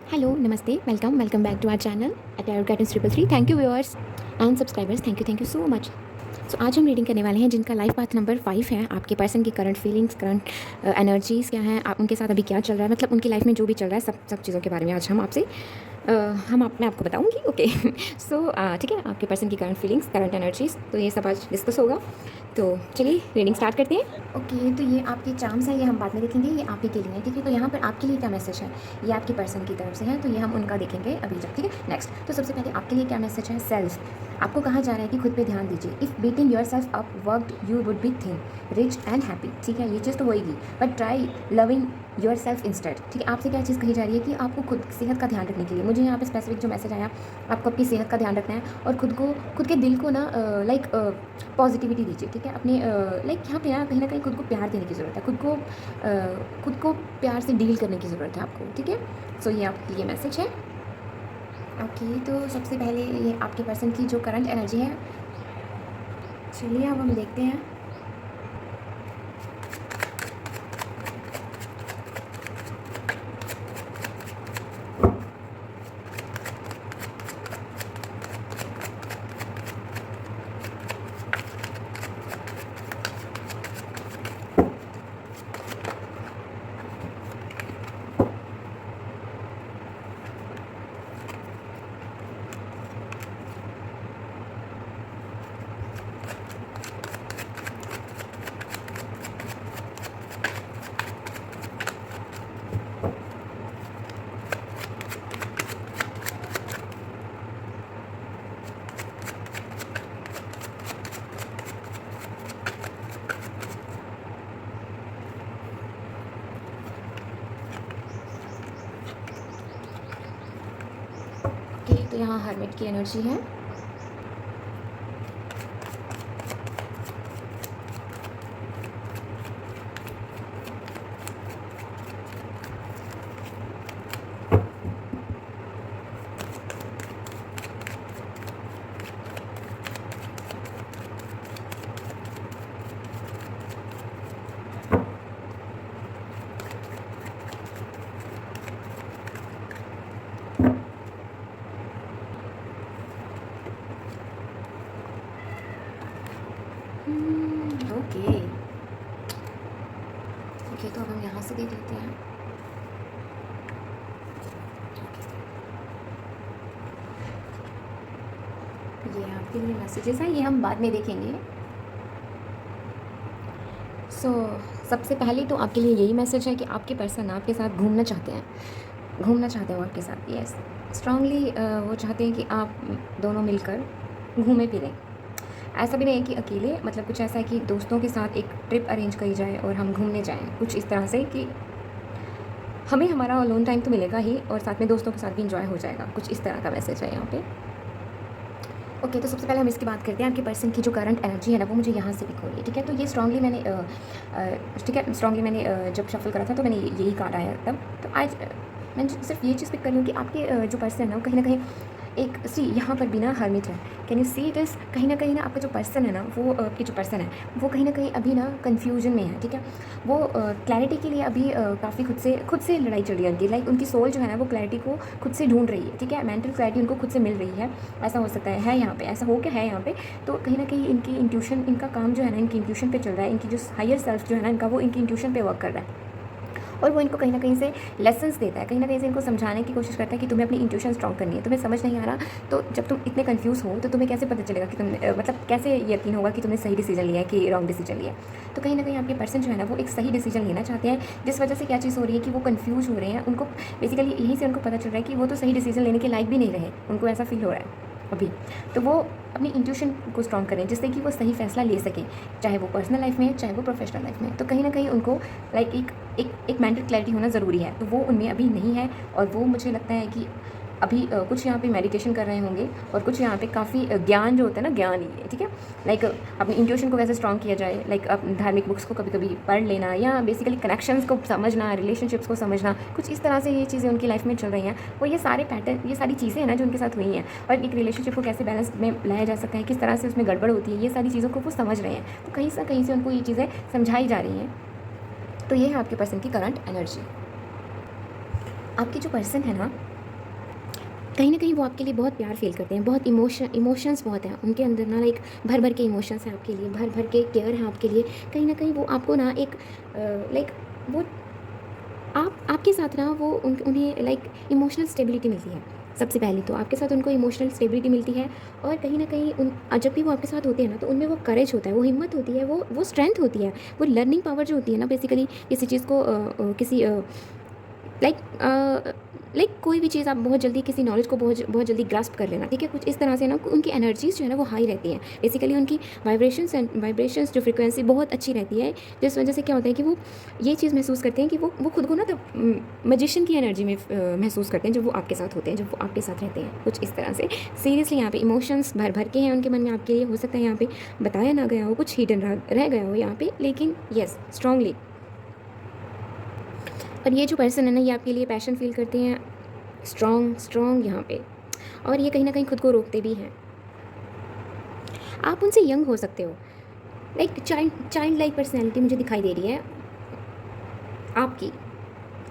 Hello, नमस्ते, welcome back to our channel at tarot guidance 333। Thank you viewers and subscribers, thank you so much. So आज हम reading करने वाले हैं जिनका लाइफ पाथ नंबर 5 है। आपके पर्सन की करंट फीलिंग्स, करंट एनर्जीज़ क्या हैं, आप उनके साथ अभी क्या चल रहा है, मतलब उनकी लाइफ में जो भी चल रहा है, सब चीज़ों के बारे में आज हम आपसे मैं आपको बताऊंगी। ओके सो ठीक है, आपके पर्सन की करंट फीलिंग्स, करंट एनर्जीज़, तो ये सब आज डिस्कस होगा। तो चलिए रीडिंग स्टार्ट करते हैं। ओके, तो ये आपके चार्म्स हैं, ये हम बाद में देखेंगे, ये आप ही के लिए है, ठीक है। तो यहाँ पर आपके लिए क्या मैसेज है, ये आपके पर्सन की तरफ से है, तो ये हम उनका देखेंगे अभी जब, ठीक है। नेक्स्ट, तो सबसे पहले आपके लिए क्या मैसेज है। सेल्फ, आपको कहा जा रहा है कि खुद पे ध्यान दीजिए। If beating your self up worked you would be thin rich and happy, ठीक है, ये चीज़ तो होएगी, but try loving your self instead, ठीक है। आपसे क्या चीज़ कही जा रही है कि आपको खुद सेहत का ध्यान रखने के लिए, मुझे यहाँ पे स्पेसिफिक जो मैसेज आया, आपको अपनी सेहत का ध्यान रखना है और खुद के दिल को ना लाइक पॉजिटिविटी दीजिए, ठीक है। अपने लाइक यहाँ पे ना कहीं खुद को प्यार देने की ज़रूरत है, खुद को प्यार से डील करने की ज़रूरत है आपको, ठीक है। सो ये आपके लिए मैसेज है। ओके, तो सबसे पहले ये आपके पर्सन की जो करंट एनर्जी है, चलिए अब हम देखते हैं। ओके, तो यहाँ हर्मिट की एनर्जी है। ओके ओके, तो अब हम यहाँ से देख लेते हैं। ये आपके लिए मैसेजेस हैं, ये हम बाद में देखेंगे। सो सबसे पहले तो आपके लिए यही मैसेज है कि आपके पर्सन आपके साथ घूमना चाहते हैं, वो आपके साथ, यस स्ट्रांगली वो चाहते हैं कि आप दोनों मिलकर घूमें फिरें। ऐसा भी नहीं है कि अकेले, मतलब कुछ ऐसा है कि दोस्तों के साथ एक ट्रिप अरेंज करी जाए और हम घूमने जाएं, कुछ इस तरह से कि हमें हमारा अलोन टाइम तो मिलेगा ही और साथ में दोस्तों के साथ भी इंजॉय हो जाएगा, कुछ इस तरह का मैसेज है यहाँ पे। ओके, तो सबसे पहले हम इसकी बात करते हैं। आपके पर्सन की जो करंट एनर्जी है ना, वो मुझे यहाँ से दिख रही है, ठीक है। तो ये स्ट्रांगली मैंने ठीक है, स्ट्रांगली मैंने जब शफल करा था तो मैंने यही कार्ड आया तब। तो आज मैं सिर्फ ये चीज़ पिक कर रही हूँ कि आपके जो पर्सन है ना, वो कहीं ना कहीं एक सी यहाँ पर बिना हर्मिट है। कैन यू सी दिस, कहीं ना आपका जो पर्सन है ना, वो आपकी जो पर्सन है वो कहीं ना कहीं अभी ना कन्फ्यूजन में है, ठीक है। वो क्लैरिटी के लिए अभी काफ़ी खुद से लड़ाई चल रही है उनकी, लाइक उनकी सोल जो है ना, वो क्लैरिटी को खुद से ढूंढ रही है, ठीक है। मेंटल क्लैरिटी उनको खुद से मिल रही है, ऐसा हो सकता है यहाँ पे, ऐसा हो क्या है यहाँ पे। तो कहीं ना कहीं इनकी इंट्यूशन, इनका काम जो है ना, इनकी इंट्यूशन पे चल रहा है। इनकी जो हायर सेल्फ जो है ना इनका, वो इनकी इंट्यूशन पे वर्क कर रहा है और वो इनको कहीं ना कहीं से लेसन्स देता है, कहीं ना कहीं से इनको समझाने की कोशिश करता है कि तुम्हें अपनी इंट्यूशन स्ट्रॉन्ग करनी है। तुम्हें समझ नहीं आ रहा, तो जब तुम इतने कंफ्यूज हो तो तुम्हें कैसे पता चलेगा कि तुमने मतलब कैसे यकीन होगा कि तुमने सही डिसीजन लिया है कि रॉन्ग डिसीजन लिया है। तो कहीं ना कहीं आपके पर्सन जो है ना, वो एक सही डिसीजन लेना चाहते हैं, जिस वजह से क्या चीज़ हो रही है कि वो कंफ्यूज हो रहे हैं। उनको बेसिकली यहीं से उनको पता चल रहा है कि वो तो सही डिसीजन लेने के लायक भी नहीं रहे, उनको ऐसा फील हो रहा है अभी। तो वो अपनी इंट्यूशन को स्ट्रॉन्ग करें जिससे कि वो सही फैसला ले सकें, चाहे वो पर्सनल लाइफ में है, चाहे वो प्रोफेशनल लाइफ में है। तो कहीं ना कहीं उनको लाइक एक मेंटल क्लैरिटी होना ज़रूरी है, तो वो उनमें अभी नहीं है। और वो मुझे लगता है कि अभी कुछ यहाँ पे मेडिटेशन कर रहे होंगे और कुछ यहाँ पे काफ़ी ज्ञान जो होता है ना, ज्ञान ही है, ठीक है। लाइक अपनी इंट्यूशन को कैसे स्ट्रॉन्ग किया जाए, लाइक धार्मिक बुक्स को कभी कभी पढ़ लेना, या बेसिकली कनेक्शंस को समझना, रिलेशनशिप्स को समझना, कुछ इस तरह से ये चीज़ें उनकी लाइफ में चल रही हैं। और ये सारे पैटर्न, ये सारी चीज़ें हैं ना जो उनके साथ हुई हैं, और एक रिलेशनशिप को कैसे बैलेंस में लाया जा सकता है, किस तरह से उसमें गड़बड़ होती है, ये सारी चीज़ों को वो समझ रहे हैं। तो कहीं से उनको ये चीज़ें समझाई जा रही हैं। तो ये है आपके पर्सन की करंट एनर्जी। आपकी जो पर्सन है ना, कहीं न कहीं वो आपके लिए बहुत प्यार फ़ील करते हैं, बहुत इमोशंस बहुत हैं उनके अंदर ना, लाइक भर-भर के इमोशंस हैं आपके लिए, भर-भर के केयर है आपके लिए। कहीं न कहीं वो आपको ना एक लाइक वो आपके साथ ना वो उन्हें लाइक इमोशनल स्टेबिलिटी मिलती है। सबसे पहले तो आपके साथ उनको इमोशनल स्टेबिलिटी मिलती है, और कहीं न कहीं जब भी वो आपके साथ होते हैं ना, तो उनमें वो करेज होता है, वो हिम्मत होती है, वो स्ट्रेंथ होती है, वो लर्निंग पावर जो होती है ना बेसिकली, किसी चीज़ को किसी लाइक कोई भी चीज़ आप बहुत जल्दी किसी नॉलेज को बहुत बहुत जल्दी ग्रास्प कर लेना, ठीक है? कुछ इस तरह से ना उनकी एनर्जीज़ जो है ना वो हाई रहती हैं। बेसिकली उनकी वाइब्रेशंस जो फ्रीक्वेंसी बहुत अच्छी रहती है, जिस वजह से क्या होता है कि वो ये चीज़ महसूस करते हैं कि वो खुद को ना तब मैजिशियन की एनर्जी में महसूस करते हैं जब वो आपके साथ होते हैं, जब वो आपके साथ रहते हैं, कुछ इस तरह से। सीरियसली यहाँ पे इमोशंस भर भर के हैं उनके मन में आपके लिए। हो सकता है यहाँ पे बताया ना गया हो, कुछ हिडन रह गया हो यहाँ पे, लेकिन येस स्ट्रांगली। और ये जो पर्सन है ना, ये आपके लिए पैशन फील करते हैं, स्ट्रॉन्ग यहाँ पे। और ये कहीं ना कहीं खुद को रोकते भी हैं। आप उनसे यंग हो सकते हो, लाइक चाइल्ड लाइक पर्सनैलिटी मुझे दिखाई दे रही है आपकी।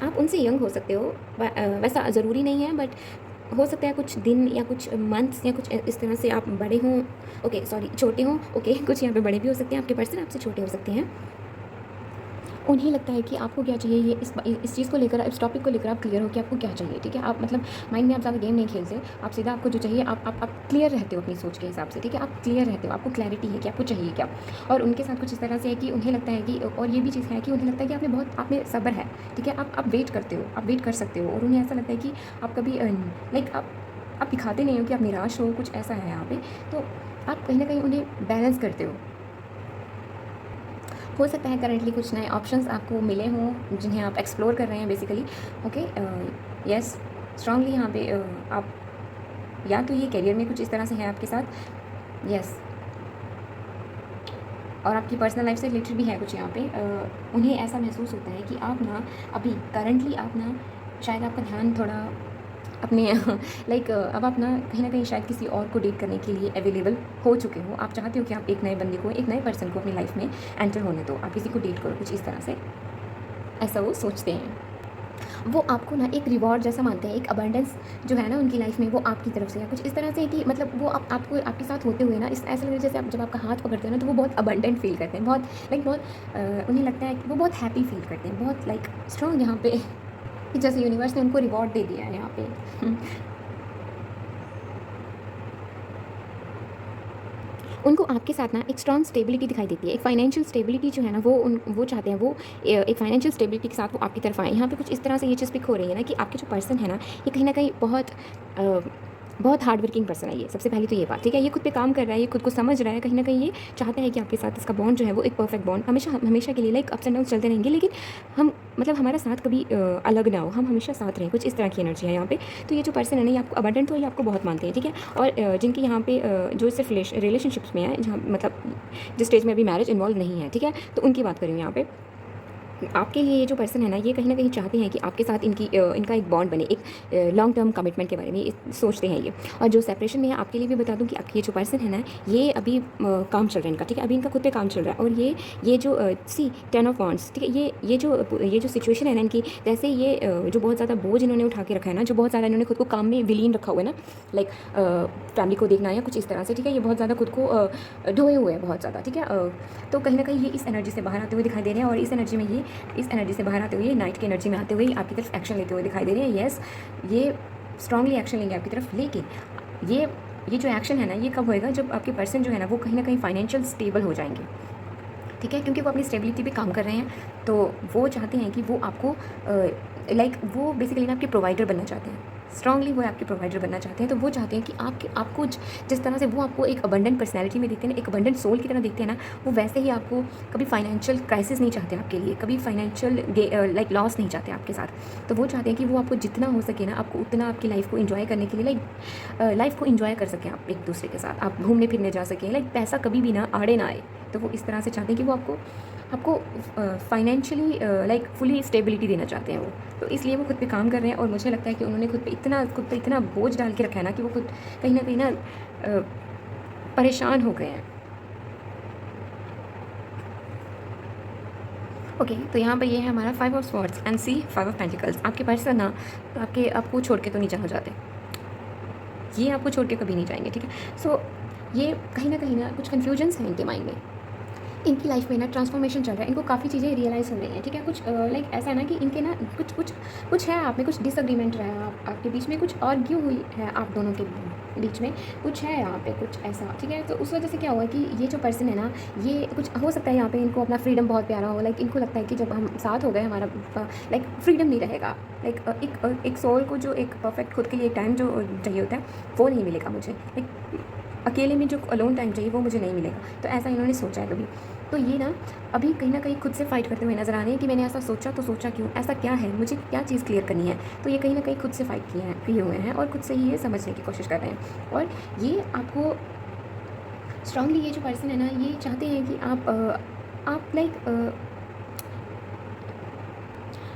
आप उनसे यंग हो सकते हो, वैसा ज़रूरी नहीं है, बट हो सकता है कुछ दिन या कुछ मंथ्स या कुछ इस तरह से आप बड़े हों, ओके सॉरी छोटे हों, ओके कुछ यहाँ पे बड़े भी हो सकते हैं, आपके पर्सन आपसे छोटे हो सकते हैं। उन्हें लगता है कि आपको क्या चाहिए, ये इस चीज़ को लेकर, इस टॉपिक को लेकर आप क्लियर हो कि आपको क्या चाहिए, ठीक है? आप मतलब माइंड में आप ज़्यादा गेम नहीं खेलते, आप सीधा आपको जो चाहिए आप क्लियर रहते हो अपनी सोच के हिसाब से, ठीक है? आप क्लियर रहते हो, आपको क्लैरिटी है कि आपको चाहिए क्या। और उनके साथ कुछ इस तरह से है कि उन्हें लगता है कि, और ये भी चीज़ है कि उन्हें लगता है कि आप में सब्र है, ठीक है? आप वेट करते हो, आप वेट कर सकते हो, और उन्हें ऐसा लगता है कि आप कभी लाइक आप दिखाते नहीं हो कि आप निराश हो, कुछ ऐसा है यहाँ पे। तो आप कहीं ना कहीं उन्हें बैलेंस करते हो सकता है करंटली कुछ नए ऑप्शंस आपको मिले हों जिन्हें आप एक्सप्लोर कर रहे हैं बेसिकली, ओके। यस स्ट्रांगली यहाँ पे आप या तो ये करियर में कुछ इस तरह से है आपके साथ, यस। और आपकी पर्सनल लाइफ से रिलेटेड भी है कुछ यहाँ पे। उन्हें ऐसा महसूस होता है कि आप ना अभी करंटली आप ना शायद आपका ध्यान थोड़ा अपने लाइक अब आप ना कहीं न कहीं शायद किसी और को डेट करने के लिए अवेलेबल हो चुके हो। आप चाहते हो कि आप एक नए बंदे को, एक नए पर्सन को अपनी लाइफ में एंटर होने दो, आप किसी को डेट करो, कुछ इस तरह से ऐसा वो सोचते हैं। वो आपको ना एक रिवॉर्ड जैसा मानते हैं, एक अबंडेंस जो है ना उनकी लाइफ में, वो आपकी तरफ से या कुछ इस तरह से है कि मतलब वो आपको आपके साथ होते हुए ना इस ऐसा लगता है जैसे आप जब आपका हाथ पकड़ते हैं ना, तो वो बहुत अबंडेंट फील करते हैं, बहुत लाइक बहुत उन्हें लगता है कि वो बहुत हैप्पी फील करते हैं, बहुत लाइक स्ट्रॉन्ग यहाँ पे कि जैसे यूनिवर्स ने उनको रिवॉर्ड दे दिया है यहाँ पे। उनको आपके साथ ना एक स्ट्रॉन्ग स्टेबिलिटी दिखाई देती है, एक फाइनेंशियल स्टेबिलिटी जो है ना वो चाहते हैं, वो एक फाइनेंशियल स्टेबिलिटी के साथ वो आपकी तरफ आए। यहाँ पे कुछ इस तरह से ये चीज़ पिक हो रही है ना कि आपके जो पर्सन है ना, ये कहीं ना कहीं बहुत हार्ड वर्किंग पर्सन है ये। सबसे पहले तो ये बात, ठीक है? ये खुद पे काम कर रहा है, ये खुद को समझ रहा है, कहीं ना कहीं ये चाहता है कि आपके साथ इसका बॉन्ड जो है वो एक परफेक्ट बॉन्ड हमेशा के लिए, लाइक अप्स एंड डाउन चलते रहेंगे, लेकिन हम मतलब हमारा साथ कभी अलग ना हो, हम हमेशा साथ रहें, कुछ इस तरह की एनर्जी है यहाँ पे। तो ये जो पर्सन है ना, ये आपको अबंडेंट हो, ये आपको बहुत मानते हैं, ठीक है? और जिनके यहाँ पे जो सिर्फ रिलेशनशिप्स में है, जहाँ मतलब जिस स्टेज में अभी मैरिज इन्वॉल्व नहीं है, ठीक है? तो उनकी बात करें यहाँ पे। आपके लिए ये जो पर्सन है ना, ये कहीं ना कहीं चाहते हैं कि आपके साथ इनका एक बॉन्ड बने, एक लॉन्ग टर्म कमिटमेंट के बारे में सोचते हैं ये। और जो सेपरेशन में है, आपके लिए भी बता दूं कि आपके ये जो पर्सन है ना, ये अभी काम चल रहा है इनका, ठीक है? अभी इनका खुद पे काम चल रहा है, और ये जो सी 10 ऑफ वॉन्ड्स, ठीक है? ये जो सिचुएशन है ना इनकी, जैसे ये जो बहुत ज़्यादा बोझ इन्होंने उठा के रखा है ना, जो बहुत ज़्यादा इन्होंने खुद को काम में विलीन रखा हुआ है ना, लाइक फैमिली को देखना या कुछ इस तरह से, ठीक है? ये बहुत ज़्यादा खुद को ढोए हुए हैं बहुत ज़्यादा, ठीक है? तो कहीं ना कहीं ये इस एनर्जी से बाहर आते हुए दिखाई दे रहे हैं, और इस एनर्जी से बाहर आते हुए, नाइट की एनर्जी में आते हुए आपकी तरफ एक्शन लेते हुए दिखाई दे रहे हैं। येस, ये स्ट्रांगली एक्शन लेंगे आपकी तरफ, लेकिन ये जो एक्शन है ना, ये कब होएगा? जब आपके पर्सन जो है ना, वो कहीं ना कहीं फाइनेंशियल स्टेबल हो जाएंगे, ठीक है? क्योंकि वो अपनी स्टेबिलिटी पे काम कर रहे हैं, तो वो चाहते हैं कि वो आपको लाइक वो बेसिकली ना आपके प्रोवाइडर बनना चाहते हैं। स्ट्रांगली वो आपके प्रोवाइडर बनना चाहते हैं, तो वो चाहते हैं कि आपको जिस तरह से वो आपको एक अबंडेंट पर्सनैलिटी में देखते हैं ना, एक अबंडेंट सोल की तरह देखते हैं ना, वो वैसे ही आपको कभी फाइनेंशियल क्राइसिस नहीं चाहते आपके लिए, कभी फाइनेंशियल लाइक लॉस नहीं चाहते आपके साथ। तो वो चाहते हैं कि वो आपको जितना हो सके ना, आपको उतना आपकी लाइफ को इन्जॉय करने के लिए, लाइक लाइफ को इन्जॉय कर सकें आप एक दूसरे के साथ, आप घूमने फिरने जा सकें, लाइक पैसा कभी भी ना आड़े ना आए। तो वो इस तरह से चाहते हैं कि वो आपको फाइनेंशियली लाइक फुली स्टेबिलिटी देना चाहते हैं वो। तो इसलिए वो खुद पे काम कर रहे हैं, और मुझे लगता है कि उन्होंने खुद पे इतना बोझ डाल के रखा है ना, कि वो खुद कहीं ना कहीं ना परेशान हो गए हैं। ओके, तो यहाँ पर ये है हमारा 5 ऑफ स्वॉर्ड्स एंड सी 5 ऑफ पेंटिकल्स। आपके पर्सन ना आपको छोड़ के तो नहीं जाना चाहते, ये आपको छोड़ के कभी नहीं जाएंगे, ठीक है। सो ये कहीं ना कुछ कन्फ्यूजन्स हैं इनके माइंड में, इनकी लाइफ में ना ट्रांसफॉर्मेशन चल रहा है, इनको काफ़ी चीज़ें रियलाइज़ हो रही हैं, ठीक है। कुछ लाइक ऐसा है ना कि इनके ना कुछ है आप में, कुछ डिसएग्रीमेंट रहा है आपके बीच में, कुछ आर्ग्यू हुई है आप दोनों के बीच में, कुछ है यहाँ पे कुछ ऐसा, ठीक है। तो उस वजह से क्या हुआ कि ये जो पर्सन है ना, ये कुछ हो सकता है यहाँ पे इनको अपना फ्रीडम बहुत प्यारा हो, लाइक इनको लगता है कि जब हम साथ हो गए हमारा लाइक फ्रीडम नहीं रहेगा, लाइक एक सोल को जो एक परफेक्ट खुद के लिए टाइम जो चाहिए होता है वो नहीं मिलेगा मुझे, लाइक अकेले में जो अलोन टाइम चाहिए वो मुझे नहीं मिलेगा। तो ऐसा इन्होंने सोचा है कभी। तो ये ना अभी कहीं ना कहीं खुद से फाइट करते हुए नजर आ रहे हैं कि मैंने ऐसा सोचा तो सोचा क्यों, ऐसा क्या है, मुझे क्या चीज़ क्लियर करनी है। तो ये कहीं ना कहीं खुद से फाइट किए हुए हैं और खुद से ही ये समझने की कोशिश कर रहे हैं। और ये आपको स्ट्रांगली, ये जो पर्सन है ना, ये चाहते हैं कि आप लाइक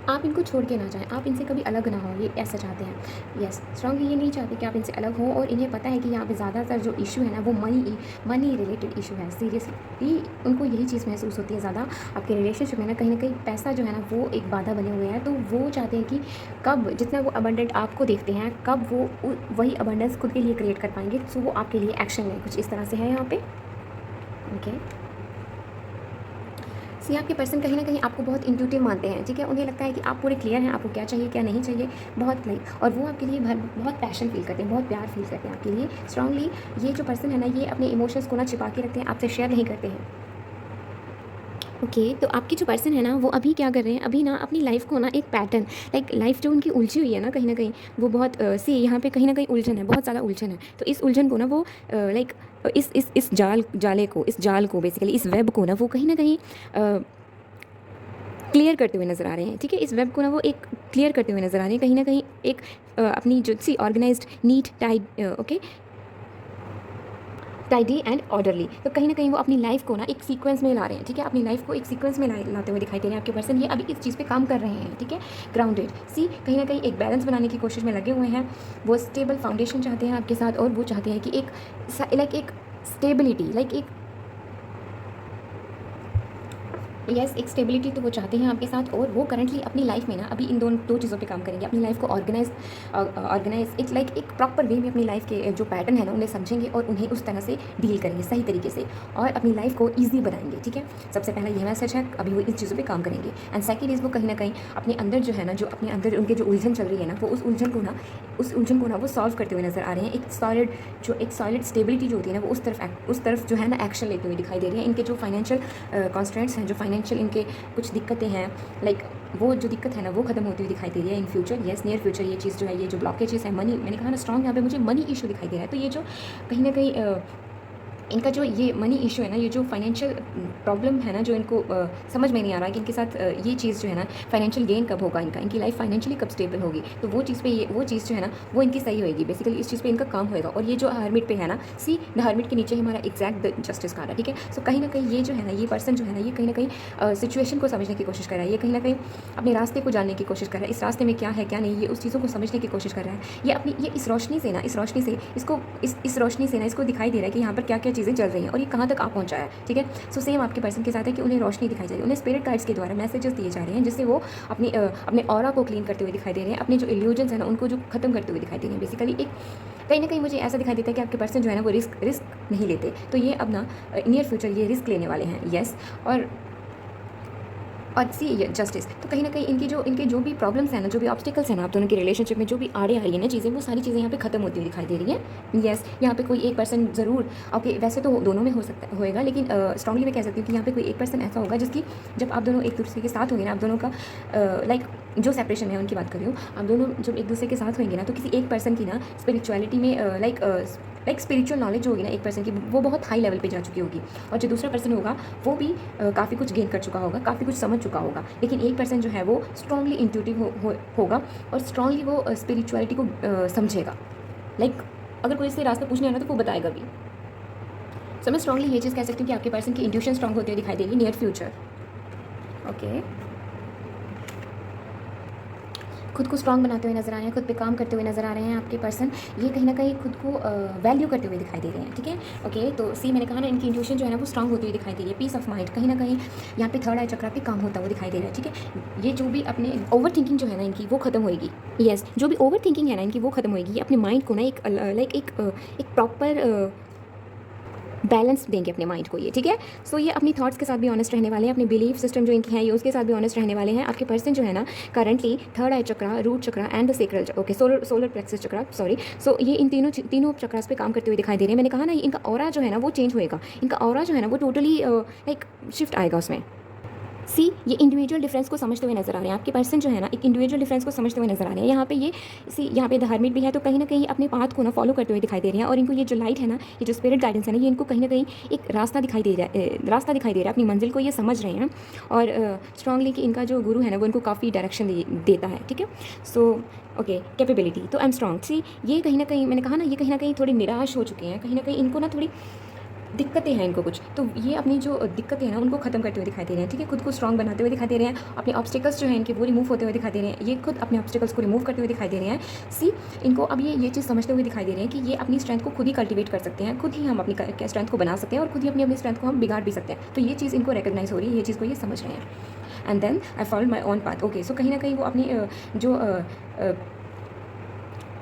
आप इनको छोड़ के ना जाएं, आप इनसे कभी अलग ना हो, ये ऐसा चाहते हैं। यस, स्ट्रांगली ये नहीं चाहते कि आप इनसे अलग हो। और इन्हें पता है कि यहाँ पे ज़्यादातर जो इशू है ना वो मनी रिलेटेड इशू है। सीरियसली उनको यही चीज़ महसूस होती है ज़्यादा आपके रिलेशनशिप में ना, कहीं पैसा जो है ना वो एक बाधा बने हुए हैं। तो वो चाहते हैं कि कब जितना वो अबंडेंट आपको देखते हैं, कब वो वही अबंडेंस खुद के लिए क्रिएट कर पाएंगे। सो वो आपके लिए एक्शन लें, कुछ इस तरह से है यहाँ पे। ओके, सी आपके पर्सन कहीं ना कहीं आपको बहुत इंट्यूटिव मानते हैं, ठीक है। उन्हें लगता है कि आप पूरे क्लियर हैं, आपको क्या चाहिए क्या नहीं चाहिए, बहुत लाइक, और वो आपके लिए बहुत पैशन फील करते हैं, बहुत प्यार फील करते हैं आपके लिए। स्ट्रांगली ये जो पर्सन है ना, ये अपने इमोशंस को ना छिपा के रखते हैं, आपसे शेयर नहीं करते हैं। ओके, तो आपकी जो पर्सन है ना वो अभी क्या कर रहे हैं, अभी ना अपनी लाइफ को ना एक पैटर्न, लाइक लाइफ जो उनकी उलझी हुई है ना, कहीं ना कहीं वो बहुत सी यहाँ पे कहीं ना कहीं उलझन है, बहुत ज़्यादा उलझन है। तो इस उलझन को ना वो लाइक इस जाल को बेसिकली, इस वेब को ना वो कहीं ना कहीं क्लियर करते हुए नज़र आ रहे हैं, ठीक है। इस वेब को ना वो एक क्लियर करते हुए नज़र आ रहे हैं, कहीं ना कहीं एक अपनी जो सी organised neat tidy and orderly. तो कहीं ना कहीं वो अपनी लाइफ को ना एक सीक्वेंस में ला रहे हैं, ठीक है। अपनी लाइफ को एक सीक्वेंस में लाते हुए दिखाई दे रहे हैं आपके पर्सन। ये अभी इस चीज़ पे काम कर रहे हैं, ठीक है। ग्राउंडेड, सी कहीं ना कहीं एक बैलेंस बनाने की कोशिश में लगे हुए हैं। वो स्टेबल फाउंडेशन चाहते हैं आपके साथ, और वो चाहते हैं कि एक स्टेबिलिटी, लाइक एक एक स्टेबिलिटी तो वो चाहते हैं आपके साथ। और वो करंटली अपनी लाइफ में ना अभी इन दो चीज़ों पे काम करेंगे, अपनी लाइफ को ऑर्गेनाइज एक प्रॉपर वे में अपनी लाइफ के जो पैटर्न है ना उन्हें समझेंगे और उन्हें उस तरह से डील करेंगे सही तरीके से, और अपनी लाइफ को ईजी बनाएंगे, ठीक है। सबसे पहला यह मैसेज है, अभी वो इन चीज़ों पर काम करेंगे। एंड सेकेंड इज़ वो कहीं ना कहीं अपने अंदर जो है ना, जो अपने अंदर उनके जो उलझन चल रही है ना, वो उस उलझन को ना वो सॉल्व करते हुए नजर आ रहे हैं। एक सॉलिड स्टेबिलिटी जो होती है ना वो उस तरफ जो है ना एक्शन लेते हुए दिखाई दे रही है। इनके जो फाइनेंशियल कॉन्स्ट्रेंट्स हैं, जो फाइनेंशियल इनके कुछ दिक्कतें हैं, लाइक वो जो दिक्कत है ना वो खत्म होती हुई दिखाई दे रही है in future. Yes, near future ये चीज़ जो है, ये जो ब्लॉकेजेस है मनी, मैंने कहा ना स्ट्रॉन्ग, यहाँ पे मुझे मनी इशू दिखाई दे रहा है। तो ये जो कहीं ना कहीं इनका जो ये मनी इशू है ना, ये जो फाइनेंशियल प्रॉब्लम है ना, जो इनको समझ में नहीं आ रहा है कि इनके साथ ये चीज़ जो है ना, फाइनेंशियल गेन कब होगा इनकी लाइफ फाइनेंशियली कब स्टेबल होगी। तो वो चीज़ जो है ना वो इनकी सही होगी, बेसिकली इस चीज़ पे इनका काम होएगा। और ये जो हर्मिट पे है ना, सी द हर्मिट के नीचे हमारा एग्जैक्ट जस्टिस कार्ड है, ठीक है। सो कहीं ना कहीं ये जो है ना, ये पर्सन जो है ना, ये कहीं ना कहीं सिचुएशन को समझने की कोशिश कर रहा है, ये कहीं ना कहीं अपने रास्ते को जानने की कोशिश कर रहा है, इस रास्ते में क्या है क्या नहीं, ये उस चीज़ों को समझने की कोशिश कर रहा है। ये इस रोशनी से ना इसको दिखाई दे रहा है कि यहाँ पर क्या क्या चीज़ें चल रही हैं और ये कहाँ तक आ पहुँचा है, ठीक है। सो सेम आपके पर्सन के साथ है कि उन्हें रोशनी दिखाई जा रही है, उन्हें स्पिरिट गाइड्स के द्वारा मैसेजेस दिए जा रहे हैं, जिससे वो अपने ऑरा को क्लीन करते हुए दिखाई दे रहे हैं, अपने जो इल्यूजन्स हैं ना उनको जो खत्म करते हुए दिखाई दे रहे हैं। बेसिकली एक कहीं ना कहीं मुझे ऐसा दिखाई देता है कि आपके पर्सन जो है ना वो रिस्क नहीं लेते। तो ये अब ना नियर फ्यूचर ये रिस्क लेने वाले हैं। यस, और सी जस्टिस, तो कहीं ना कहीं इनके जो भी प्रॉब्लम्स हैं ना, जो भी ऑब्स्टिकल्स हैं ना आप दोनों की रिलेशनशिप में, जो भी आड़े आ रही है ना चीज़ें, वो सारी चीज़ें यहाँ पे खत्म होती हुई दिखाई दे रही हैं। यस, यहाँ पे कोई एक पर्सन ज़रूर, ओके वैसे तो दोनों में होएगा, लेकिन स्ट्रांगली मैं कह सकती हूँ कि यहाँ पे कोई एक पर्सन ऐसा होगा जिसकी, जब आप दोनों एक दूसरे के साथ होंगे ना, आप दोनों का लाइक जो सेपरेशन है उनकी बात कर रही हूँ, आप दोनों जब एक दूसरे के साथ होंगे ना, तो किसी एक पर्सन की ना स्पिरिचुअलिटी में लाइक स्पिरिचुअल नॉलेज जो होगी ना एक पर्सन की, वो बहुत हाई लेवल पे जा चुकी होगी, और जो दूसरा पर्सन होगा वो भी काफ़ी कुछ गेन कर चुका होगा, काफ़ी कुछ समझ चुका होगा। लेकिन एक पर्सन जो है वो स्ट्रांगली इंट्यूटिव होगा और स्ट्रांगली वो स्पिरिचुअलिटी को समझेगा। लाइक अगर कोई इससे रास्ता पूछने आना तो वो बताएगा भी। सो मैं स्ट्रांगली ये चीज़ कह सकती हूँ कि आपके पर्सन की इंट्यूशन स्ट्रांग होती हुई दिखाई देगी नियर फ्यूचर। ओके, खुद को स्ट्रांग बनाते हुए नज़र आ रहे हैं, खुद पे काम करते हुए नज़र आ रहे हैं आपके पर्सन। ये कहीं ना कहीं खुद को वैल्यू करते हुए दिखाई दे रहे हैं, ठीक है। ओके, तो सी मैंने कहा ना, इनकी इंट्यूशन जो है ना वो स्ट्रांग होती हुई दिखाई दे रही है। पीस ऑफ माइंड कहीं ना कहीं यहाँ पे थर्ड आई चक्रा पे काम होता हुआ दिखाई दे रहा है, ठीक है। ये जो भी अपने ओवर थिंकिंग जो है ना इनकी, वो खत्म होएगी। यस, जो भी ओवर थिंकिंग है ना इनकी, वो खत्म होएगी। ये अपने माइंड को ना एक लाइक एक प्रॉपर बैलेंस देंगे अपने माइंड को ये, ठीक है। सो ये अपनी थॉट्स के साथ भी ऑनेस्ट रहने वाले हैं, अपने बिलीफ सिस्टम जो इनकी है ये उसके साथ भी ऑनेस्ट रहने वाले हैं। आपके पर्सन जो है ना currently third eye chakra, root chakra and the sacral, okay, solar plexus chakra, sorry. So ये इन तीनों चक्रास पे काम करते हुए दिखाई दे रहे हैं। मैंने कहा ना इनका ऑरा जो है ना वो चेंज होएगा, इनका ऑरा जो है ना वो टोटली लाइक शिफ्ट आएगा उसमें। सी ये इंडिविजुअल डिफरेंस को समझते हुए नजर आ रहे हैं। आपके पर्सन जो है ना एक इंडिविजुअल डिफरेंस को समझते हुए नजर आ रहे हैं। यहाँ पे ये सी यहाँ पे द हर्मिट भी है, तो कहीं ना कहीं अपने पाथ को ना फॉलो करते हुए दिखाई दे रहे हैं। और इनको ये जो लाइट है ना, ये जो स्पिरिट गाइडेंस है ना, ये इनको कहीं ना कहीं एक रास्ता दिखाई दे रहा है, अपनी मंजिल को ये समझ रहे हैं। और स्ट्रांगली कि इनका जो गुरु है ना वो इनको काफ़ी डायरेक्शन देता है, ठीक है। सो ओके, कैपेबिलिटी तो आई एम स्ट्रांग। सी ये कहीं ना कहीं मैंने कहा ना, ये कहीं ना कहीं थोड़ी निराश हो चुके हैं, कहीं ना कहीं इनको ना थोड़ी दिक्कतें हैं इनको कुछ, तो ये अपनी जो दिक्कतें हैं ना उनको खत्म करते हुए दिखाई दे रहे हैं, ठीक है। खुद को स्ट्रांग बनाते हुए दिखाई दे रहे हैं। अपने ऑब्स्टिकल्स जो हैं इनके वो रिमूव होते हुए दिखाई दे रहे हैं। ये खुद अपने ऑब्स्टिकल्स को रिमूव करते हुए दिखाई दे रहे हैं। सी इनको अब ये चीज़ समझते हुए दिखाई दे रहे हैं कि ये अपनी स्ट्रेंथ को खुद ही कल्टिवेट कर सकते हैं, खुद ही हम अपनी स्ट्रेंथ को बना सकते हैं और खुद ही अपनी स्ट्रेंथ को हम बिगाड़ भी सकते हैं। तो ये चीज़ इनको रिकग्नाइज हो रही है, ये चीज़ को ये समझ रहे हैं। And then I follow my own path. Okay, so कहीं ना कहीं वो अपनी जो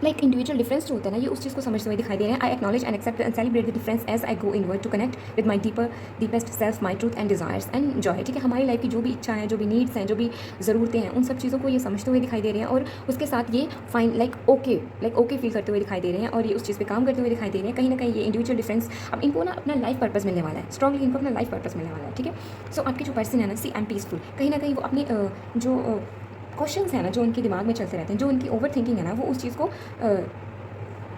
लाइक इंडिविजुअल डिफरेंस जो होता है ना, ये उस चीज़ को समझते हुए दिखाई दे रहे हैं। I acknowledge and accept and celebrate the difference as I go inward to connect with my deepest self, my truth and desires and joy, ठीक है। हमारी लाइफ की जो भी इच्छा है, जो भी नीड्स हैं, जो भी ज़रूरतें हैं, उन सब चीज़ों को ये समझते हुए दिखाई दे रहे हैं। और उसके साथ ये फाइन लाइक ओके फील करते हुए दिखाई दे रहे हैं। और ये उस चीज़ पे काम करते हुए दिखाई दे रहे हैं। कहीं ना कहीं ये इंडिविजुअल डिफरेंस अब इनको ना अपना लाइफ पर्पस मिलने वाला है, स्ट्रांगली इनको अपना लाइफ पर्पस मिलने वाला है, ठीक है। सो आपके जो पर्सन है ना, सी आई एम पीसफुल, कहीं ना कहीं वो अपनी जो क्वेश्चंस हैं ना जो उनके दिमाग में चलते रहते हैं, जो उनकी ओवर थिंकिंग है ना, वो उस चीज़ को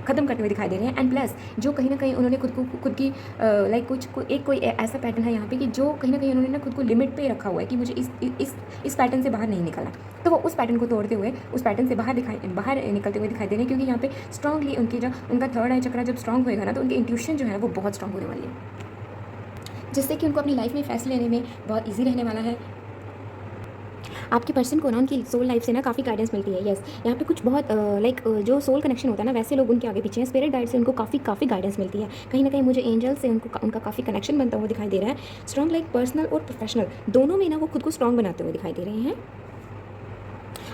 ख़त्म करते हुए दिखाई दे रहे हैं। एंड प्लस जो कहीं ना कहीं उन्होंने खुद की लाइक कोई ऐसा पैटर्न है यहाँ पे कि जो कहीं ना कहीं उन्होंने ना खुद को लिमिट पे रखा हुआ है कि मुझे इस पैटर्न से बाहर नहीं निकलना, तो वो उस पैटर्न को तोड़ते हुए उस पैटर्न से बाहर निकलते हुए दिखाई दे रहे हैं। क्योंकि यहाँ पे स्ट्रांगली उनका थर्ड आई चक्रा जब स्ट्रांग होएगा ना, तो उनकी इंट्यूशन जो है वो बहुत स्ट्रांग होने वाली है, जिससे कि उनको अपनी लाइफ में फैसले लेने में बहुत ईजी रहने वाला है। आपके पर्सन को ना उनकी सोल लाइफ से ना काफ़ी गाइडेंस मिलती है। यस, यहाँ पे कुछ बहुत लाइक जो सोल कनेक्शन होता है ना, वैसे लोग उनके आगे पीछे हैं। स्पिरिट गाइड से उनको काफ़ी गाइडेंस मिलती है। कहीं ना कहीं मुझे एंजल से उनका काफ़ी कनेक्शन बनता हुआ दिखाई दे रहा है। स्ट्रॉन्ग लाइक पर्सनल और प्रोफेशनल दोनों में ना वो खुद को स्ट्रॉन्ग बनाते हुए दिखाई दे रहे हैं।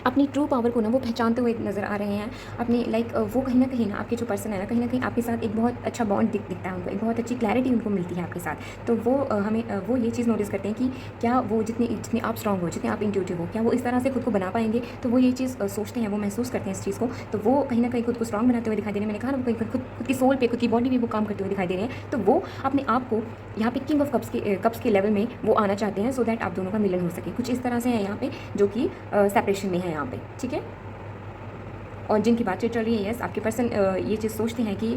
अपनी ट्रू पावर को ना वो पहचानते हुए नज़र आ रहे हैं। अपनी लाइक वो कहीं ना आपके जो पर्सन है ना, कहीं ना कहीं आपके साथ एक बहुत अच्छा बॉन्ड दिखता है उनको, एक बहुत अच्छी क्लैरिटी उनको मिलती है आपके साथ। तो वो वो ये चीज़ नोटिस करते हैं कि क्या वो जितने आप स्ट्रांग हो, जितने आप इंट्यूटिव हो, क्या वो इस तरह से खुद को बना पाएंगे। तो वो ये चीज़ सोचते हैं, वो महसूस करते हैं इस चीज़ को। तो वो कहीं ना कहीं खुद को स्ट्रांग बनाते हुए दिखाई दे रहे हैं। मैंने कहा ना, वो कहीं खुद की सोल पे, खुद की बॉडी में वो काम करते हुए दिखाई दे रहे हैं। तो वो अपने आप को यहाँ पे किंग ऑफ कप्स के लेवल में वो आना चाहते हैं, सो दैट आप दोनों का मिलन हो सके। कुछ इस तरह से है यहाँ पे, जो कि सेपरेशन में है यहाँ पे, ठीक है। और जिनकी बातचीत चल रही है, यस, आपके पर्सन ये चीज़ सोचते हैं कि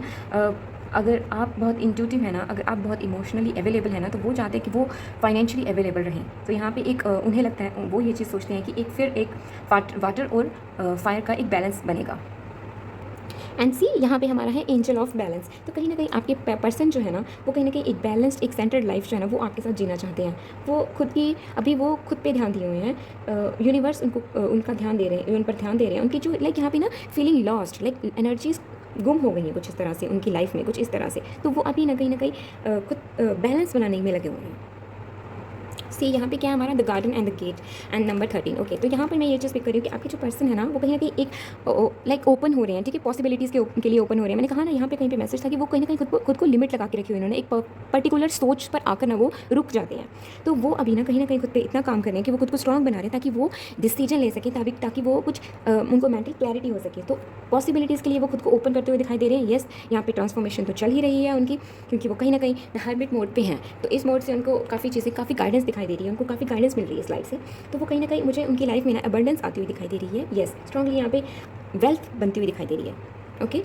अगर आप बहुत इंट्यूटिव है ना, अगर आप बहुत इमोशनली अवेलेबल है ना, तो वो चाहते हैं कि वो फाइनेंशियली अवेलेबल रहें। तो यहाँ पे एक उन्हें लगता है, वो ये चीज़ सोचते हैं कि एक वाटर और फायर का एक बैलेंस बनेगा। एंड सी यहाँ पे हमारा है एंजल ऑफ बैलेंस। तो कहीं ना कहीं आपके पर्सन जो है ना, वो कहीं ना कहीं एक बैलेंस्ड, एक सेंटर्ड लाइफ जो है ना, वो आपके साथ जीना चाहते हैं। वो खुद पे ध्यान दिए हुए हैं। यूनिवर्स उनका ध्यान दे रहे हैं, उन पर ध्यान दे रहे हैं। उनकी जो लाइक यहाँ पे ना फीलिंग लॉस्ट, लाइक एनर्जीज गुम हो गई हैं कुछ इस तरह से उनकी लाइफ में, कुछ इस तरह से। तो वो अभी ना कहीं खुद बैलेंस बनाने में लगे हुए हैं। सी यहाँ पे क्या है हमारा, the garden and the gate and number 13। Okay, तो यहाँ पर मैं ये चीज़ पिक कर रही हूँ कि आपके जो पर्सन है ना, वो कहीं ना कहीं एक लाइक ओपन हो रहे हैं, ठीक है, पॉसिबिलिटीज़ के लिए ओपन हो रहे हैं। मैंने कहा ना, यहाँ पे कहीं पे मैसेज था कि वो कहीं ना कहीं खुद को लिमिट लगा के रखी हुई उन्होंने, एक पर्टिकुलर सोच पर आकर ना वो रुक जाते हैं। तो वो अभी ना कहीं खुद पे इतना काम कर रहे हैं कि वो खुद को स्ट्रांग बना रहे हैं, ताकि वो डिसीजन ले सकें, ताकि वो कुछ उनको मेंटल क्लैरिटी हो सके। तो पॉसिबिलिटीज़ के लिए वो खुद को ओपन करते हुए दिखाई दे रहे हैं। येस, यहाँ पे ट्रांसफॉर्मेशन तो चल ही रही है उनकी, क्योंकि वो कहीं ना कहीं हर्मिट मोड पे हैं। तो इस मोड से उनको काफ़ी गाइडेंस दिखाई दे रही है, उनको काफ़ी गाइडेंस मिल रही है इस लाइफ से। तो वो कहीं ना कहीं मुझे उनकी लाइफ में ना अबंडेंस आती हुई दिखाई दे रही है। येस, स्ट्रांगली यहाँ पे वेल्थ बनती हुई दिखाई दे रही है। ओके,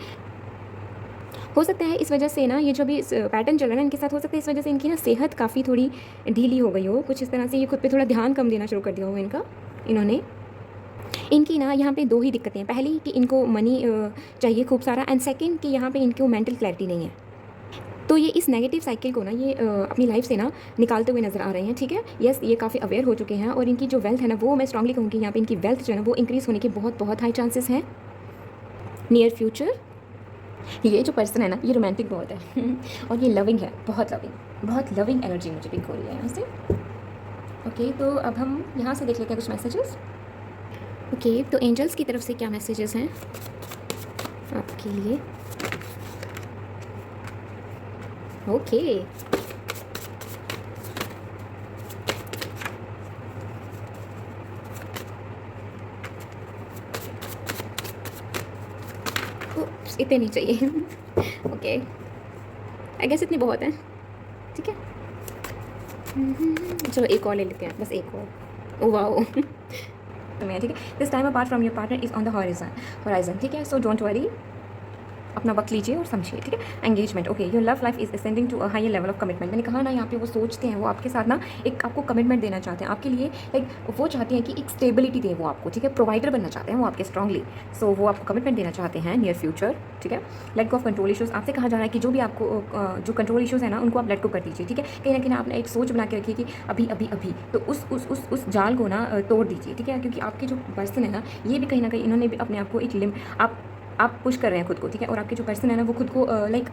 हो सकता है इस वजह से ना, ये जो भी पैटर्न चल रहा है ना इनके साथ, हो सकता है इस वजह से इनकी ना सेहत काफ़ी थोड़ी ढीली हो गई हो, कुछ इस तरह से। ये खुद पे थोड़ा ध्यान कम देना शुरू कर दिया हो इन्होंने। इनकी ना यहाँ पे 2 ही दिक्कतें हैं। पहली कि इनको मनी चाहिए खूब सारा, एंड सेकंड कि यहाँ पे इनको मेंटल क्लैरिटी नहीं है। तो ये इस नेगेटिव साइकिल को ना ये अपनी लाइफ से ना निकालते हुए नज़र आ रहे हैं, ठीक है। यस, ये काफ़ी अवेयर हो चुके हैं और इनकी जो वेल्थ है ना वो मैं स्ट्रांगली कहूँगी यहाँ पे इनकी वेल्थ जो है ना वो इंक्रीज़ होने के बहुत बहुत हाई चांसेस हैं नियर फ्यूचर। ये जो पर्सन है ना ये रोमांटिक बहुत है और ये लविंग है, बहुत लविंग एनर्जी मुझे पिक हो रही है यहाँ से। ओके, तो अब हम यहाँ से देख लेते हैं कुछ मैसेजेस। ओके, तो एंजल्स की तरफ से क्या मैसेजेस हैं आपके लिए। ओके, इतने नहीं चाहिए ओके, आई गेस इतने बहुत हैं, ठीक है। चलो एक और ले लेते हैं, बस एक और। ओ वाओ तो मैं, ठीक है। This time apart from your partner is on the horizon, ठीक है। सो डोंट वरी, अपना वक्त लीजिए और समझिए, ठीक है। Engagement, okay, your love life is ascending to a higher level of commitment. मैंने कहा ना यहाँ पे वो सोचते हैं, वो आपके साथ ना एक आपको कमिटमेंट देना चाहते हैं, आपके लिए लाइक वो चाहते हैं कि एक स्टेबिलिटी दें वो आपको, ठीक है। प्रोवाइडर बनना चाहते हैं वो आपके स्ट्रांगली। सो वो आपको कमिटमेंट देना चाहते हैं नियर फ्यूचर, ठीक है। Let go of control issues, आपसे कहा जा रहा है कि जो भी आपको जो कंट्रोल इशूज़ है ना उनको आप लेट गो कर दीजिए, ठीक है। कहीं ना कहीं आपने एक सोच बना के रखी कि अभी अभी अभी तो उस जाल को ना तोड़ दीजिए, ठीक है। क्योंकि आपके जो पर्सन है ना ये भी कहीं ना कहीं इन्होंने भी अपने आप को एक आप पुश कर रहे हैं खुद को, ठीक है। और आपके जो पर्सन है ना वो खुद को लाइक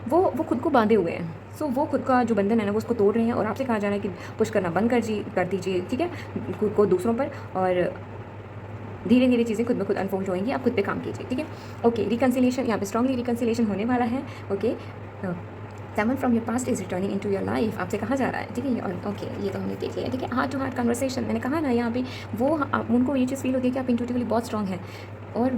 वो खुद को बांधे हुए हैं। सो वो खुद का जो बंधन है ना वो उसको तोड़ रहे हैं और आपसे कहा जा रहा है कि पुश करना बंद कर दीजिए, ठीक है, खुद को दूसरों पर, और धीरे धीरे चीज़ें खुद ब खुद अनफोल्ड होंगी, आप खुद पे काम कीजिए, ठीक है। ओके, रिकन्सिलेशन, यहाँ पे स्ट्रांगली रिकन्सिलेशन होने वाला है। Okay, someone from your past is returning into your life, आपसे कहा जा रहा है, ठीक है। और ओके, ये तो हमने देख लिया, ठीक है। हार्ट टू हार्ट कन्वर्सेशन, मैंने कहा ना यहाँ पे वो उनको ये चीज़ फील होती है कि आप इंट्यूटिवली बहुत स्ट्रॉन्ग हैं और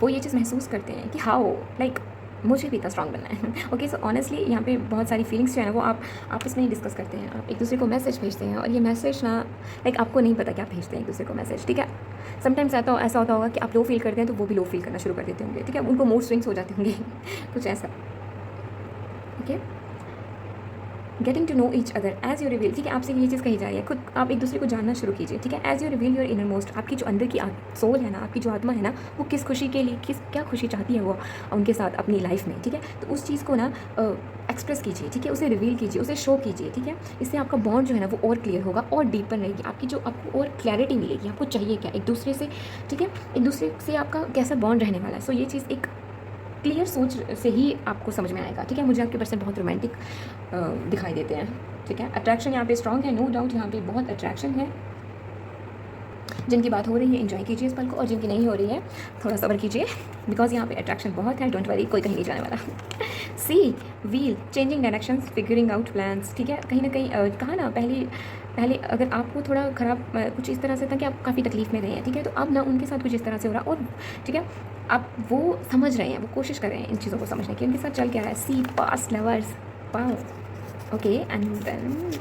वो ये चीज़ महसूस करते हैं कि हाउ लाइक मुझे भी इतना स्ट्रॉन्ग बनना है। ओके, सो ऑनेस्टली यहाँ पे बहुत सारी फीलिंग्स जो है ना वो आप आपस में ही डिस्कस करते हैं, आप एक दूसरे को मैसेज भेजते हैं और ये मैसेज ना लाइक आपको नहीं पता क्या भेजते हैं एक दूसरे को मैसेज, ठीक है। समटाइम्स ऐसा होता होगा कि आप लो फील करते हैं तो वो भी लो फील करना शुरू कर देते होंगे, ठीक है। उनको मूड स्विंग्स हो जाते होंगे कुछ ऐसा, okay. Getting to know each other as you reveal, ठीक है। आपसे ये चीज़ कही जा रही है, खुद आप एक दूसरे को जानना शुरू कीजिए, ठीक है। As you reveal your innermost, आपकी जो अंदर की सोल है ना, आपकी जो आत्मा है ना वो किस खुशी के लिए क्या खुशी चाहती है वो उनके साथ अपनी लाइफ में, ठीक है। तो उस चीज़ को ना एक्सप्रेस कीजिए, ठीक है, उसे रिवील कीजिए, उसे शो कीजिए, ठीक है। इससे आपका बॉन्ड जो है ना वो और क्लियर होगा और डीपर रहेगी, आपको और क्लैरिटी मिलेगी, आपको चाहिए क्या एक दूसरे से, ठीक है। एक दूसरे से आपका कैसा बॉन्ड रहने वाला है। सो ये चीज़ एक क्लियर सोच से ही आपको समझ में आएगा, ठीक है। मुझे आपके पर्सन बहुत रोमांटिक दिखाई देते हैं, ठीक है। अट्रैक्शन यहाँ पे स्ट्रॉन्ग है, नो डाउट यहाँ पे बहुत अट्रैक्शन है। जिनकी बात हो रही है एंजॉय कीजिए इस पल को, और जिनकी नहीं हो रही है थोड़ा सब्र कीजिए, बिकॉज यहाँ पे अट्रैक्शन बहुत है। डोंट वरी, कोई कहीं नहीं जाने वाला see wheel changing directions figuring out plans, ठीक है। कहीं ना कहीं कहा ना पहले अगर आपको थोड़ा ख़राब कुछ इस तरह से था कि आप काफ़ी तकलीफ़ में रहे हैं, ठीक है। तो अब ना उनके साथ कुछ इस तरह से हो रहा और, ठीक है, आप वो समझ रहे हैं, वो कोशिश कर रहे हैं इन चीज़ों को समझने की, उनके साथ चल क्या रहा है। See past lovers, wow, okay, and then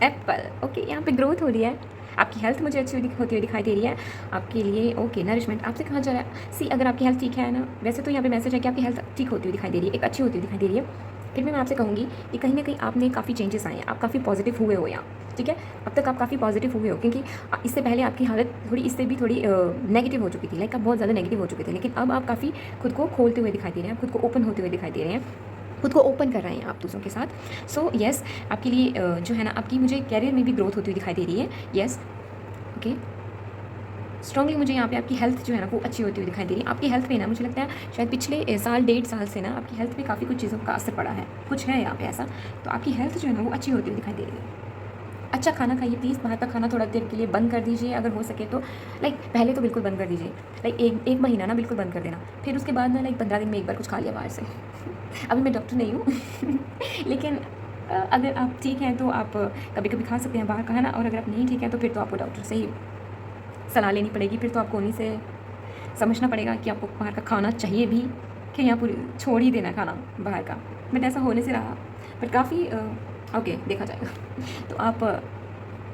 apple, okay, यहाँ पे ग्रोथ हो रही है, आपकी हेल्थ मुझे अच्छी होती हुई दिखाई दे रही है आपके लिए। ओके, नरिशमेंट, आपसे कहा जा रहा है सी अगर आपकी हेल्थ ठीक है ना, वैसे तो यहाँ पे मैसेज है कि आपकी हेल्थ ठीक होती हुई दिखाई दे रही है, एक अच्छी होती हुई दिखाई दे रही है। फिर भी मैं आपसे कहूँगी कि कहीं ना कहीं आपने काफ़ी चेंजेस आए हैं, आप काफ़ी पॉजिटिव हुए हो यहाँ, ठीक है। अब तक आप काफ़ी पॉजिटिव हुए हो क्योंकि इससे पहले आपकी हालत इससे भी थोड़ी नेगेटिव हो चुकी थी, लाइक आप बहुत ज़्यादा नेगेटिव हो चुके थे, लेकिन अब आप काफ़ी खुद को खोलते हुए दिखाई दे रहे हैं, खुद को ओपन होते हुए दिखाई दे रहे हैं, खुद को ओपन कर रहे हैं आप दूसरों के साथ। सो येस, आपके लिए जो है ना आपकी मुझे कैरियर में भी ग्रोथ होती हुई दिखाई दे रही है। येस, ओके, स्ट्रांगली मुझे यहाँ पे आपकी हेल्थ जो है ना वो अच्छी होती हुई दिखाई दे रही है। आपकी हेल्थ पे ना मुझे लगता है शायद पिछले 1.5 साल से ना आपकी हेल्थ पे काफ़ी कुछ चीज़ों का असर पड़ा है, कुछ है यहाँ पे ऐसा, तो आपकी हेल्थ जो है ना वो अच्छी होती हुई दिखाई दे रही है। अच्छा खाना खाइए प्लीज़, बाहर का खाना थोड़ा देर के लिए बंद कर दीजिए अगर हो सके तो, लाइक पहले तो बिल्कुल बंद कर दीजिए, लाइक एक महीना ना बिल्कुल बंद कर देना, फिर उसके बाद ना लाइक 15 दिन में एक बार कुछ खा लिया बाहर से अभी मैं डॉक्टर नहीं हूँ लेकिन अगर आप ठीक हैं तो आप कभी कभी खा सकते हैं बाहर का खाना, और अगर आप नहीं ठीक हैं तो फिर तो आपको डॉक्टर से ही सलाह लेनी पड़ेगी, फिर तो आपको उन्हीं से समझना पड़ेगा कि आपको बाहर का खाना चाहिए भी कि यहाँ पूरी छोड़ ही देना खाना बाहर का। बट ऐसा होने से रहा, बट काफ़ी ओके, देखा जाएगा। तो आप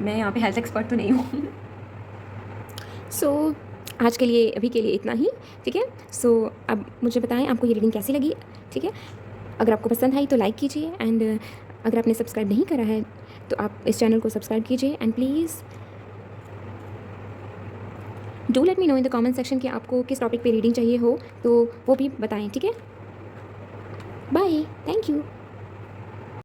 मैं यहाँ पे हेल्थ एक्सपर्ट तो नहीं हूँ सो आज के लिए अभी के लिए इतना ही, ठीक है। सो अब मुझे बताएं आपको ये रीडिंग कैसी लगी, ठीक है। अगर आपको पसंद आई तो लाइक कीजिए, एंड अगर आपने सब्सक्राइब नहीं करा है तो आप इस चैनल को सब्सक्राइब कीजिए, and please do let me know in the comment section कि आपको किस टॉपिक पे रीडिंग चाहिए हो तो वो भी बताएं, ठीक है। Bye, thank you.